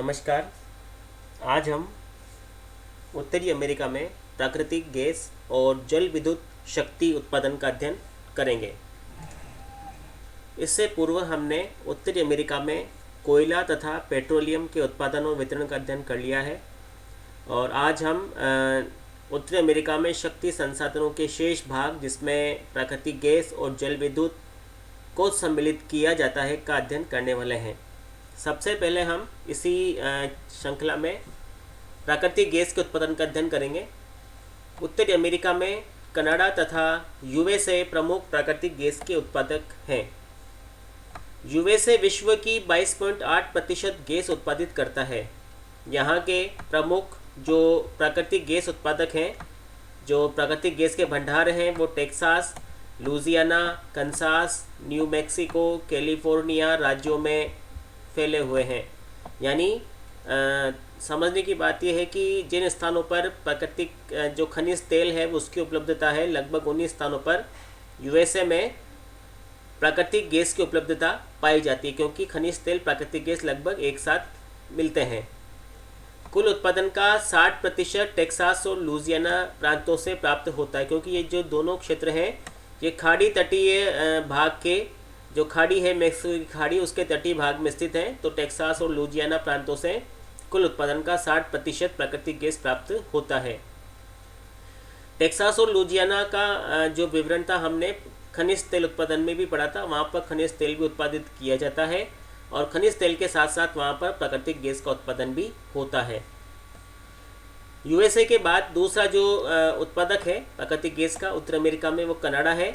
नमस्कार। आज हम उत्तरी अमेरिका में प्राकृतिक गैस और जल विद्युत शक्ति उत्पादन का अध्ययन करेंगे। इससे पूर्व हमने उत्तरी अमेरिका में कोयला तथा पेट्रोलियम के उत्पादन और वितरण का अध्ययन कर लिया है और आज हम उत्तरी अमेरिका में शक्ति संसाधनों के शेष भाग, जिसमें प्राकृतिक गैस और जल विद्युत को सम्मिलित किया जाता है, का अध्ययन करने वाले हैं। सबसे पहले हम इसी श्रृंखला में प्राकृतिक गैस के उत्पादन का अध्ययन करेंगे। उत्तरी अमेरिका में कनाडा तथा यूएसए प्रमुख प्राकृतिक गैस के उत्पादक हैं। यूएसए विश्व की 22.8% गैस उत्पादित करता है। यहाँ के प्रमुख जो प्राकृतिक गैस उत्पादक हैं, जो प्राकृतिक गैस के भंडार हैं, वो Texas, Louisiana, Kansas, new Mexico, California राज्यों में फैले हुए हैं। यानी समझने की बात यह है कि जिन स्थानों पर प्राकृतिक जो खनिज तेल है उसकी उपलब्धता है, लगभग 19 स्थानों पर यूएसए में प्राकृतिक गैस की उपलब्धता पाई जाती है, क्योंकि खनिज तेल प्राकृतिक गैस लगभग एक साथ मिलते हैं। कुल उत्पादन का 60% टेक्सास और लुजियाना प्रांतों से प्राप्त होता है, क्योंकि ये जो दोनों क्षेत्र हैं ये खाड़ी तटीय भाग के, जो खाड़ी है मैक्सिको की खाड़ी, उसके तटीय भाग में स्थित है। तो टेक्सास और लुजियाना प्रांतों से कुल उत्पादन का 60% प्राकृतिक गैस प्राप्त होता है। टेक्सास और लुजियाना का जो विवरण था हमने खनिज तेल उत्पादन में भी पढ़ा था। वहाँ पर खनिज तेल भी उत्पादित किया जाता है और खनिज तेल के साथ साथ वहाँ पर प्राकृतिक गैस का उत्पादन भी होता है। यूएसए के बाद दूसरा जो उत्पादक है प्राकृतिक गैस का उत्तर अमेरिका में, वो कनाडा है।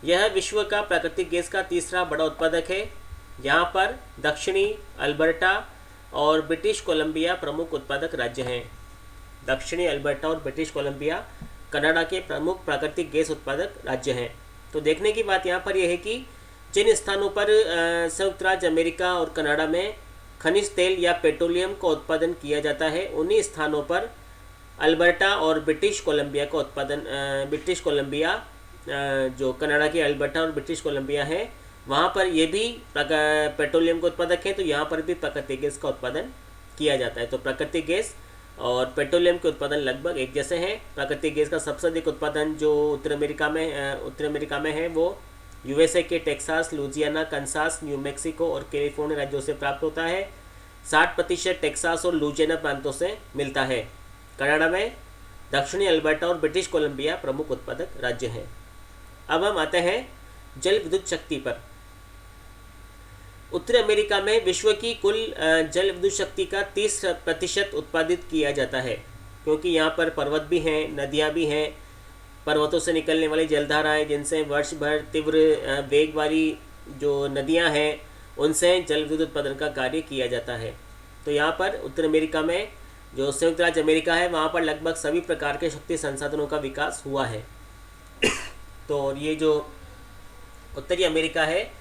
यह विश्व का प्राकृतिक गैस का तीसरा बड़ा उत्पादक है। यहाँ पर दक्षिणी अल्बर्टा और ब्रिटिश कोलंबिया प्रमुख उत्पादक राज्य हैं। दक्षिणी अल्बर्टा और ब्रिटिश कोलंबिया कनाडा के प्रमुख प्राकृतिक गैस उत्पादक राज्य हैं। तो देखने की बात यहाँ पर यह है कि जिन स्थानों पर संयुक्त राज्य अमेरिका और कनाडा में खनिज तेल या पेट्रोलियम का उत्पादन किया जाता है, उन्हीं स्थानों पर अल्बर्टा और ब्रिटिश कोलंबिया का उत्पादन, ब्रिटिश कोलंबिया जो कनाडा के अल्बर्टा और ब्रिटिश कोलंबिया है, वहाँ पर ये भी पेट्रोलियम के उत्पादक हैं। तो यहाँ पर भी प्राकृतिक गैस का उत्पादन किया जाता है। तो प्राकृतिक गैस और पेट्रोलियम के उत्पादन लगभग एक जैसे हैं। प्राकृतिक गैस का सबसे अधिक उत्पादन जो उत्तर अमेरिका में है वो यूएसए के Texas, Louisiana, Kansas, new Mexico और कैलिफोर्निया राज्यों से प्राप्त होता है। 60% टेक्सास और लुजियाना प्रांतों से मिलता है। कनाडा में दक्षिणी अल्बर्टा और ब्रिटिश कोलंबिया प्रमुख उत्पादक राज्य हैं। अब हम आते हैं जल विद्युत शक्ति पर। उत्तरी अमेरिका में विश्व की कुल जल विद्युत शक्ति का 30% उत्पादित किया जाता है, क्योंकि यहाँ पर पर्वत भी हैं, नदियाँ भी हैं। पर्वतों से निकलने वाली जलधाराएं, जिनसे वर्ष भर तीव्र वेग वाली जो नदियाँ हैं, उनसे जल विद्युत उत्पादन का कार्य किया जाता है। तो यहाँ पर उत्तर अमेरिका में जो संयुक्त राज्य अमेरिका है, वहाँ पर लगभग सभी प्रकार के शक्ति संसाधनों का विकास हुआ है। तो ये जो उत्तरी अमेरिका है,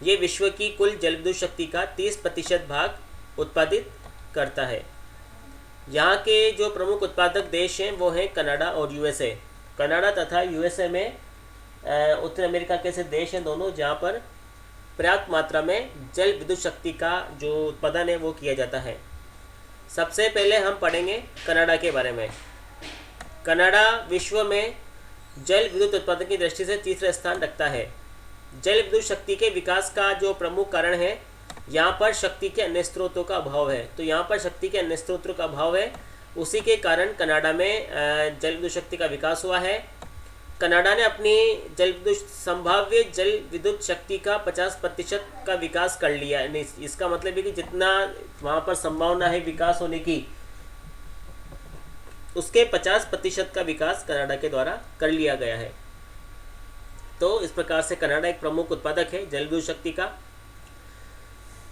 ये विश्व की कुल जल विद्युत शक्ति का 30% भाग उत्पादित करता है। यहाँ के जो प्रमुख उत्पादक देश हैं वो हैं कनाडा और यूएसए। कनाडा तथा यूएसए में उत्तर अमेरिका के ऐसे देश हैं दोनों, जहाँ पर पर्याप्त मात्रा में जल विद्युत शक्ति का जो उत्पादन है वो किया जाता है। सबसे पहले हम पढ़ेंगे कनाडा के बारे में। कनाडा विश्व में जल विद्युत उत्पादन की दृष्टि से तीसरा स्थान रखता है। जल विद्युत शक्ति के विकास का जो प्रमुख कारण है, यहाँ पर शक्ति के अन्य स्रोतों का अभाव है। तो यहाँ पर शक्ति के अन्य स्रोतों का अभाव है, उसी के कारण कनाडा में जल विद्युत शक्ति का विकास हुआ है। कनाडा ने अपनी संभाव्य जल विद्युत शक्ति का 50% का विकास कर लिया। इसका मतलब है कि जितना वहाँ पर संभावना है विकास होने की, उसके 50% का विकास कनाडा के द्वारा कर लिया गया है। तो इस प्रकार से कनाडा एक प्रमुख उत्पादक है जल विद्युत शक्ति का।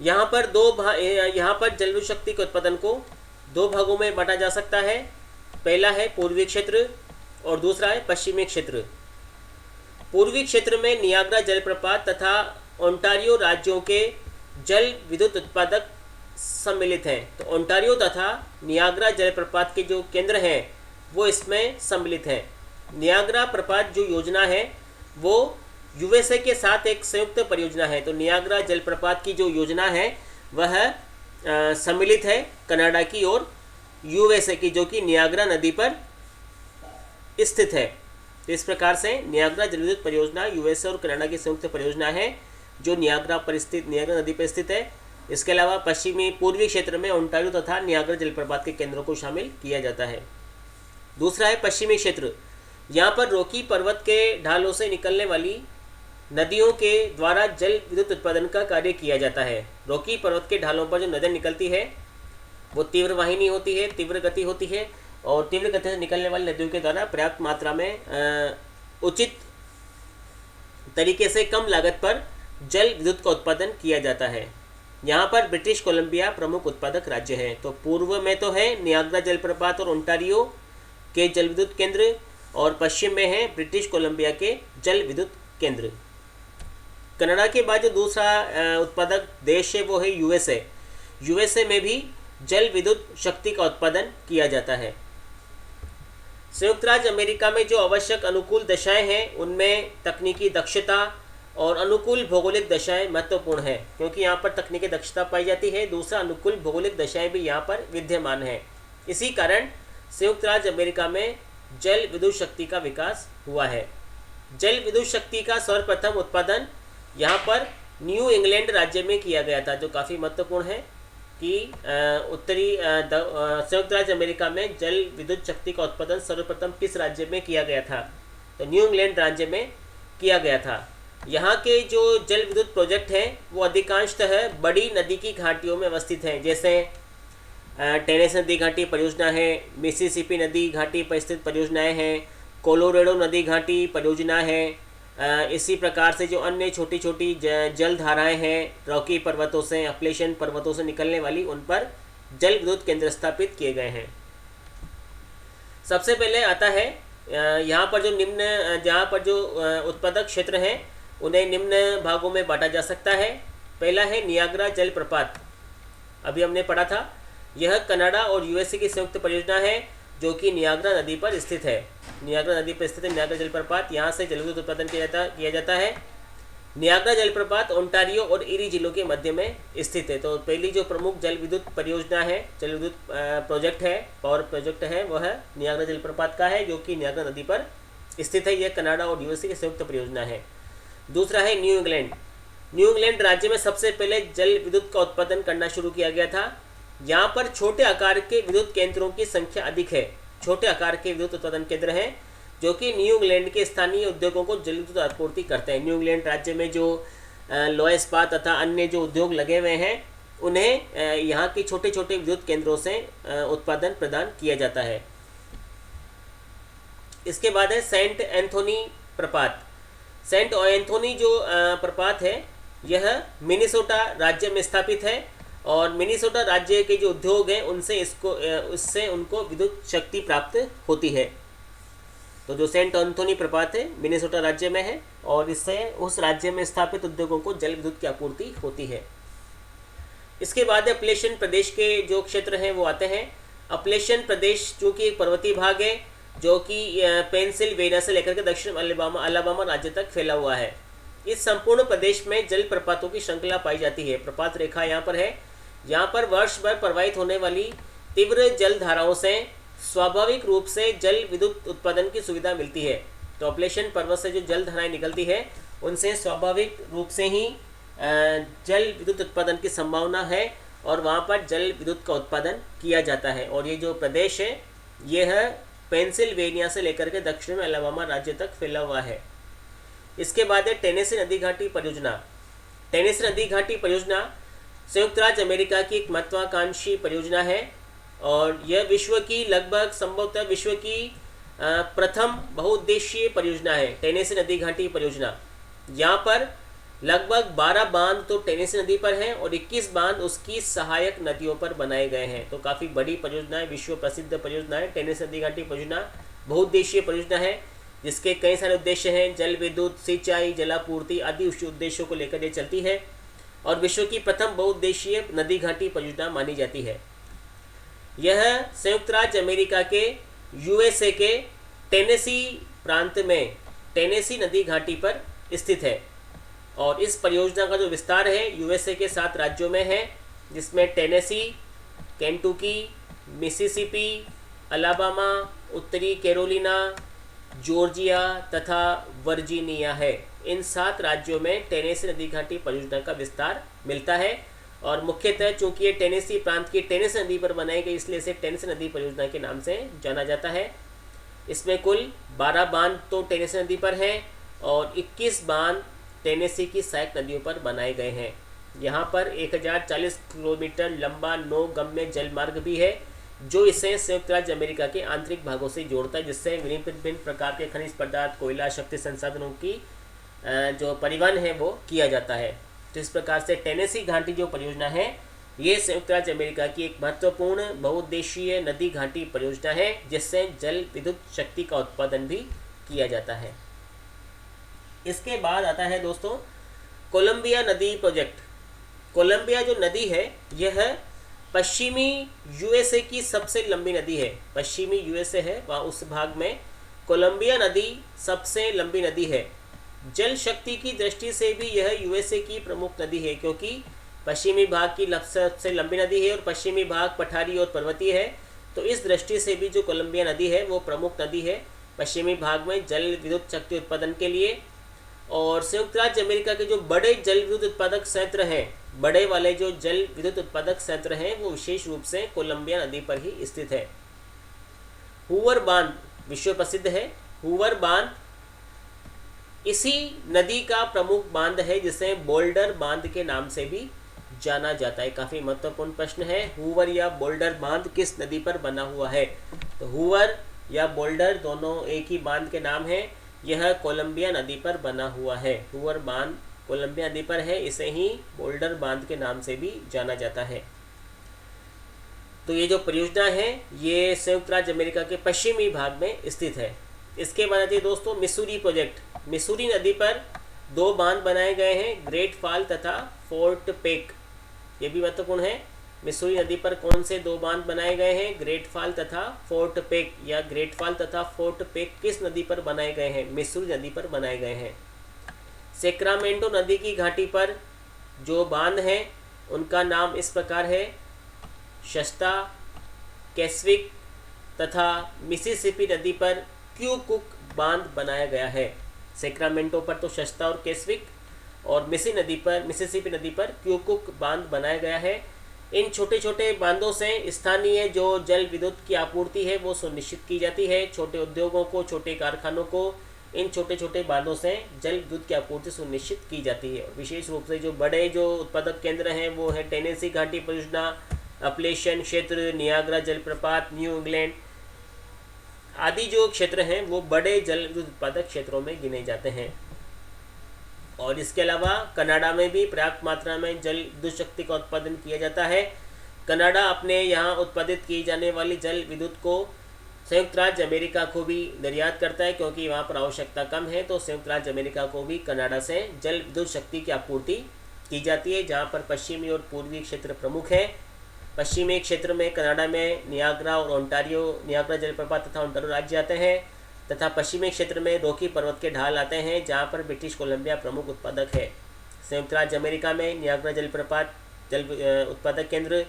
यहाँ पर जल विद्युत शक्ति के उत्पादन को 2 भागों में बांटा जा सकता है। पहला है पूर्वी क्षेत्र और दूसरा है पश्चिमी क्षेत्र। पूर्वी क्षेत्र में नियाग्रा जलप्रपात तथा ओंटारियो राज्यों के जल विद्युत उत्पादक सम्मिलित हैं। तो ओंटारियो तथा नियाग्रा जलप्रपात के जो केंद्र हैं वो इसमें सम्मिलित हैं। नियाग्रा प्रपात जो योजना है वो यूएसए के साथ एक संयुक्त परियोजना है। तो नियाग्रा जलप्रपात की जो योजना है वह सम्मिलित है कनाडा की और यूएसए की, जो कि नियाग्रा नदी पर स्थित है। तो इस प्रकार से नियाग्रा जल विद्युत परियोजना यूएसए और कनाडा की संयुक्त परियोजना है जो नियाग्रा नदी पर स्थित है। इसके अलावा पश्चिमी पूर्वी क्षेत्र में ओंटारियो तथा नियाग्रा जलप्रपात के केंद्रों को शामिल किया जाता है। दूसरा है पश्चिमी क्षेत्र। यहाँ पर रॉकी पर्वत के ढालों से निकलने वाली नदियों के द्वारा जल विद्युत उत्पादन का कार्य किया जाता है। रॉकी पर्वत के ढालों पर जो नदी निकलती है वो तीव्र वाहिनी होती है, तीव्र गति होती है, और तीव्र गति से निकलने वाली नदियों के द्वारा पर्याप्त मात्रा में उचित तरीके से कम लागत पर जल विद्युत का उत्पादन किया जाता है। यहाँ पर ब्रिटिश कोलंबिया प्रमुख उत्पादक राज्य है। तो पूर्व में तो है नियाग्रा जलप्रपात और ओंटारियो के जल विद्युत केंद्र, और पश्चिम में है ब्रिटिश कोलंबिया के जल विद्युत केंद्र। कनाडा के बाद जो दूसरा उत्पादक देश है वो है यूएसए। यूएसए में भी जल विद्युत शक्ति का उत्पादन किया जाता है। संयुक्त राज्य अमेरिका में जो आवश्यक अनुकूल दशाएं हैं उनमें तकनीकी दक्षता और अनुकूल भौगोलिक दशाएं महत्वपूर्ण है, क्योंकि यहाँ पर तकनीकी दक्षता पाई जाती है। दूसरा, अनुकूल भौगोलिक दशाएं भी यहाँ पर विद्यमान है। इसी कारण संयुक्त राज्य अमेरिका में जल विद्युत शक्ति का विकास हुआ है। जल विद्युत शक्ति का सर्वप्रथम उत्पादन यहाँ पर न्यू इंग्लैंड राज्य में किया गया था, जो काफ़ी महत्वपूर्ण है कि उत्तरी संयुक्त राज्य अमेरिका में जल विद्युत शक्ति का उत्पादन सर्वप्रथम किस राज्य में किया गया था, तो न्यू इंग्लैंड राज्य में किया गया था। यहाँ के जो जल विद्युत प्रोजेक्ट हैं वो अधिकांशतः बड़ी नदी की घाटियों में अवस्थित हैं, जैसे टेनेसी नदी घाटी परियोजना है, मिसिसिपी नदी घाटी पर स्थित परियोजनाएँ हैं, कोलोरेडो नदी घाटी परियोजना है। इसी प्रकार से जो अन्य छोटी छोटी जल धाराएँ हैं, रॉकी पर्वतों से, अपलेशन पर्वतों से निकलने वाली, उन पर जल विद्युत केंद्र स्थापित किए गए हैं। सबसे पहले आता है यहाँ पर जो जहाँ पर जो उत्पादक क्षेत्र हैं उन्हें निम्न भागों में बांटा जा सकता है। पहला है नियाग्रा जलप्रपात, अभी हमने पढ़ा था। यह कनाडा और यूएसए की संयुक्त परियोजना है जो कि नियाग्रा नदी पर स्थित है। नियाग्रा नदी पर स्थित है नियाग्रा जलप्रपात, यहाँ से जल विद्युत उत्पादन किया जाता है। नियाग्रा जलप्रपात ओंटारियो और इरी जिलों के मध्य में स्थित है। तो पहली जो प्रमुख जल विद्युत परियोजना है, जल विद्युत प्रोजेक्ट है, पावर प्रोजेक्ट है, वह नियाग्रा जलप्रपात का है जो कि नियाग्रा नदी पर स्थित है। यह कनाडा और यूएसए की संयुक्त परियोजना है। दूसरा है न्यू इंग्लैंड। न्यू इंग्लैंड राज्य में सबसे पहले जल विद्युत का उत्पादन करना शुरू किया गया था। यहाँ पर छोटे आकार के विद्युत केंद्रों की संख्या अधिक है। छोटे आकार के विद्युत उत्पादन केंद्र हैं जो कि न्यू इंग्लैंड के स्थानीय उद्योगों को जल विद्युत आपूर्ति करते हैं। न्यू इंग्लैंड राज्य में जो लोहा इस्पात तथा अन्य जो उद्योग लगे हुए हैं उन्हें यहाँ के छोटे छोटे विद्युत केंद्रों से उत्पादन प्रदान किया जाता है। इसके बाद है सेंट एंथोनी प्रपात। सेंट एंथोनी जो प्रपात है यह मिनेसोटा राज्य में स्थापित है, और मिनेसोटा राज्य के जो उद्योग हैं उससे उनको विद्युत शक्ति प्राप्त होती है। तो जो सेंट एंथोनी प्रपात है मिनेसोटा राज्य में है, और इससे उस राज्य में स्थापित उद्योगों को जल विद्युत की आपूर्ति होती है। इसके बाद अपलेशन प्रदेश के जो क्षेत्र हैं वो आते हैं। अपलेशन प्रदेश चूँकि एक पर्वतीय भाग है जो कि पेंसिल्वेनिया से लेकर के दक्षिण अलाबामा राज्य तक फैला हुआ है। इस संपूर्ण प्रदेश में जल प्रपातों की श्रृंखला पाई जाती है। प्रपात रेखा यहाँ पर है। यहाँ पर वर्ष भर प्रवाहित होने वाली तीव्र जल धाराओं से स्वाभाविक रूप से जल विद्युत उत्पादन की सुविधा मिलती है। तो अपलेशन पर्वत से जो जल धाराएं निकलती है उनसे स्वाभाविक रूप से ही जल विद्युत उत्पादन की संभावना है, और वहाँ पर जल विद्युत का उत्पादन किया जाता है। और ये जो प्रदेश है यह पेंसिल्वेनिया से लेकर के दक्षिण में अलाबामा राज्य तक फैला हुआ है। इसके बाद है टेनेसी नदी घाटी परियोजना। टेनेसी नदी घाटी परियोजना संयुक्त राज्य अमेरिका की एक महत्वाकांक्षी परियोजना है, और यह विश्व की लगभग संभवतः विश्व की प्रथम बहुउद्देशीय परियोजना है। टेनेसी नदी घाटी परियोजना, यहाँ पर लगभग 12 बांध तो टेनेसी नदी पर हैं और 21 बांध उसकी सहायक नदियों पर बनाए गए हैं। तो काफ़ी बड़ी परियोजना है, विश्व प्रसिद्ध परियोजना है। टेनेसी नदी घाटी परियोजना बहुउद्देशीय परियोजना है जिसके कई सारे उद्देश्य हैं। जल विद्युत, सिंचाई, जलापूर्ति आदि उद्देश्यों को लेकर ये चलती है, और विश्व की प्रथम बहुउद्देशीय नदी घाटी परियोजना मानी जाती है। यह संयुक्त राज्य अमेरिका के यूएसए के टेनेसी प्रांत में टेनेसी नदी घाटी पर स्थित है, और इस परियोजना का जो विस्तार है यूएसए के 7 राज्यों में है, जिसमें टेनेसी, केंटुकी, मिसिसिपी, अलाबामा, उत्तरी कैरोलिना, जॉर्जिया तथा वर्जीनिया है। इन 7 राज्यों में टेनेसी नदी घाटी परियोजना का विस्तार मिलता है और मुख्यतः चूंकि ये टेनेसी प्रांत की टेनेसी नदी पर बनाई गई, इसलिए इसे टेनेसी नदी परियोजना के नाम से जाना जाता है। इसमें कुल 12 बांध तो टेनेसी नदी पर हैं और 21 बांध टेनेसी की सहायक नदियों पर बनाए गए हैं। यहाँ पर 1040 किलोमीटर लंबा 9 गम्य जल मार्ग भी है जो इसे संयुक्त राज्य अमेरिका के आंतरिक भागों से जोड़ता है, जिससे विभिन्न प्रकार के खनिज पदार्थ, कोयला, शक्ति संसाधनों की जो परिवहन है वो किया जाता है। तो इस प्रकार से टेनेसी घाटी जो परियोजना है ये संयुक्त राज्य अमेरिका की एक महत्वपूर्ण बहुउद्देशीय नदी घाटी परियोजना है जिससे जल विद्युत शक्ति का उत्पादन भी किया जाता है। इसके बाद आता है दोस्तों कोलंबिया नदी प्रोजेक्ट। कोलंबिया जो नदी है यह पश्चिमी यूएसए की सबसे लंबी नदी है। पश्चिमी यूएसए है वहाँ उस भाग में कोलंबिया नदी सबसे लंबी नदी है। जल शक्ति की दृष्टि से भी यह यूएसए की प्रमुख नदी है क्योंकि पश्चिमी भाग की सबसे लंबी नदी है और पश्चिमी भाग पठारी और पर्वतीय है। तो इस दृष्टि से भी जो कोलंबिया नदी है वो प्रमुख नदी है पश्चिमी भाग में जल विद्युत शक्ति उत्पादन के लिए। और संयुक्त राज्य अमेरिका के जो बड़े जल विद्युत उत्पादक संयंत्र हैं, बड़े वाले जो जल विद्युत उत्पादक संयंत्र हैं वो विशेष रूप से कोलंबिया नदी पर ही स्थित है। हूवर बांध विश्व प्रसिद्ध है। हूवर बांध इसी नदी का प्रमुख बांध है जिसे बोल्डर बांध के नाम से भी जाना जाता है। काफ़ी महत्वपूर्ण प्रश्न है, हूवर या बोल्डर बांध किस नदी पर बना हुआ है? तो हूवर या बोल्डर दोनों एक ही बांध के नाम है। यह कोलंबिया नदी पर बना हुआ है। हूवर बांध कोलंबिया नदी पर है, इसे ही बोल्डर बांध के नाम से भी जाना जाता है। तो ये जो परियोजना है ये संयुक्त राज्य अमेरिका के पश्चिमी भाग में स्थित है। इसके बाद आती है दोस्तों मिसूरी प्रोजेक्ट। मिसूरी नदी पर 2 बांध बनाए गए हैं, ग्रेट फॉल तथा फोर्ट पेक। ये भी महत्वपूर्ण है। मिसूरी नदी पर कौन से 2 बांध बनाए गए हैं? ग्रेट फॉल तथा फोर्ट पेक। या ग्रेट फॉल तथा फोर्ट पेक किस नदी पर बनाए गए हैं? मिसूरी नदी पर बनाए गए हैं। सेक्रामेंटो नदी की घाटी पर जो बांध हैं उनका नाम इस प्रकार है, शस्ता, केस्विक तथा मिसिसिपी नदी पर क्यूकुक बांध बनाया गया है। सेक्रामेंटो पर तो शस्ता और केस्विक और मिसिसिपी नदी पर क्यूकुक बांध बनाया गया है। इन छोटे छोटे बांधों से स्थानीय जो जल विद्युत की आपूर्ति है वो सुनिश्चित की जाती है। छोटे उद्योगों को, छोटे कारखानों को इन छोटे छोटे बांधों से जल विद्युत की आपूर्ति सुनिश्चित की जाती है। विशेष रूप से जो बड़े जो उत्पादक केंद्र हैं वो है टेनेसी घाटी परियोजना, अपलेशियन क्षेत्र, नियाग्रा जलप्रपात, न्यू इंग्लैंड आदि जो क्षेत्र हैं वो बड़े जल विद्युत उत्पादक क्षेत्रों में गिने जाते हैं। और इसके अलावा कनाडा में भी पर्याप्त मात्रा में जल विद्युत शक्ति का उत्पादन किया जाता है। कनाडा अपने यहाँ उत्पादित की जाने वाली जल विद्युत को संयुक्त राज्य अमेरिका को भी निर्यात करता है क्योंकि वहाँ पर आवश्यकता कम है। तो संयुक्त राज्य अमेरिका को भी कनाडा से जल विद्युत शक्ति की आपूर्ति की जाती है, जहाँ पर पश्चिमी और पूर्वी क्षेत्र प्रमुख है। पश्चिमी क्षेत्र में कनाडा में नियाग्रा और ओंटारियो, नियाग्रा जलप्रपात तथा ओंटारियो राज्य आते हैं तथा पश्चिमी क्षेत्र में रॉकी पर्वत के ढाल आते हैं जहाँ पर ब्रिटिश कोलंबिया प्रमुख उत्पादक है। संयुक्त राज्य अमेरिका में नियाग्रा जलप्रपात जल उत्पादक केंद्र,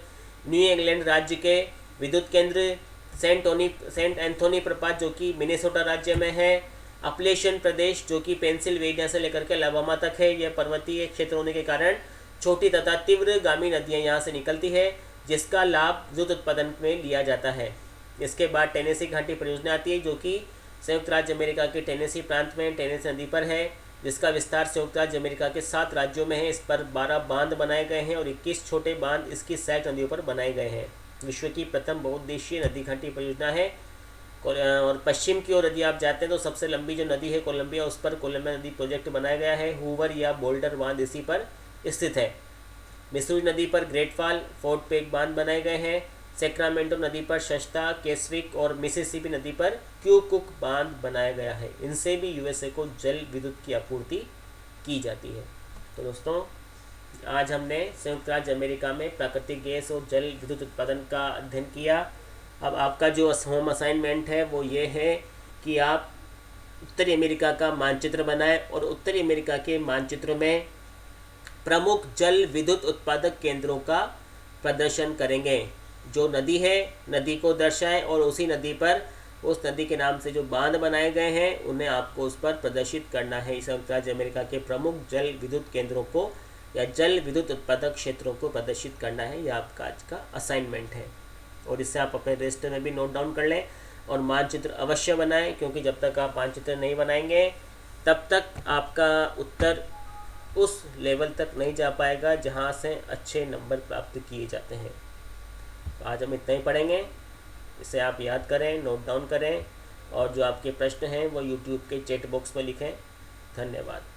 न्यू इंग्लैंड राज्य के विद्युत केंद्र, सेंट एंथोनी प्रपात जो कि मिनेसोटा राज्य में है, अपलेशियन प्रदेश जो कि पेंसिल्वेनिया से लेकर के अलाबामा तक है। यह पर्वतीय क्षेत्र होने के कारण छोटी तथा तीव्रगामी नदियाँ यहाँ से निकलती है जिसका लाभ विद्युत उत्पादन में लिया जाता है। इसके बाद टेनेसी घाटी परियोजना आती है जो कि संयुक्त राज्य अमेरिका के टेनेसी प्रांत में टेनेसी नदी पर है, जिसका विस्तार संयुक्त राज्य अमेरिका के 7 राज्यों में है। इस पर 12 बांध बनाए गए हैं और 21 छोटे बांध इसकी सहायक नदियों पर बनाए गए हैं। विश्व की प्रथम बहुउद्देशीय नदी घाटी परियोजना है। और पश्चिम की ओर यदि आप जाते हैं तो सबसे लंबी जो नदी है कोलंबिया, उस पर कोलंबिया नदी प्रोजेक्ट बनाया गया है। हूवर या बोल्डर बांध इसी पर स्थित है। मिसूरी नदी पर ग्रेट फॉल, फोर्ट पेक बांध बनाए गए हैं। सेक्रामेंटो नदी पर शस्ता, केस्विक और मिसिसिपी नदी पर क्यूकुक बांध बनाया गया है। इनसे भी यूएसए को जल विद्युत की आपूर्ति की जाती है। तो दोस्तों आज हमने संयुक्त राज्य अमेरिका में प्राकृतिक गैस और जल विद्युत उत्पादन का अध्ययन किया। अब आपका जो होम असाइनमेंट है वो ये है कि आप उत्तरी अमेरिका का मानचित्र बनाएं और उत्तरी अमेरिका के मानचित्र में प्रमुख जल विद्युत उत्पादक केंद्रों का प्रदर्शन करेंगे। जो नदी है, नदी को दर्शाएं और उसी नदी पर, उस नदी के नाम से जो बांध बनाए गए हैं उन्हें आपको उस पर प्रदर्शित करना है। संयुक्त राज्य अमेरिका के प्रमुख जल विद्युत केंद्रों को या जल विद्युत उत्पादक क्षेत्रों को प्रदर्शित करना है। यह आपका आज का असाइनमेंट है और इससे आप अपने रजिस्टर में भी नोट डाउन कर लें और मानचित्र अवश्य बनाएं, क्योंकि जब तक आप मानचित्र नहीं बनाएंगे तब तक आपका उत्तर उस लेवल तक नहीं जा पाएगा जहां से अच्छे नंबर प्राप्त किए जाते हैं। तो आज हम इतना ही पढ़ेंगे, इसे आप याद करें, नोट डाउन करें और जो आपके प्रश्न हैं वो यूट्यूब के चैट बॉक्स में लिखें। धन्यवाद।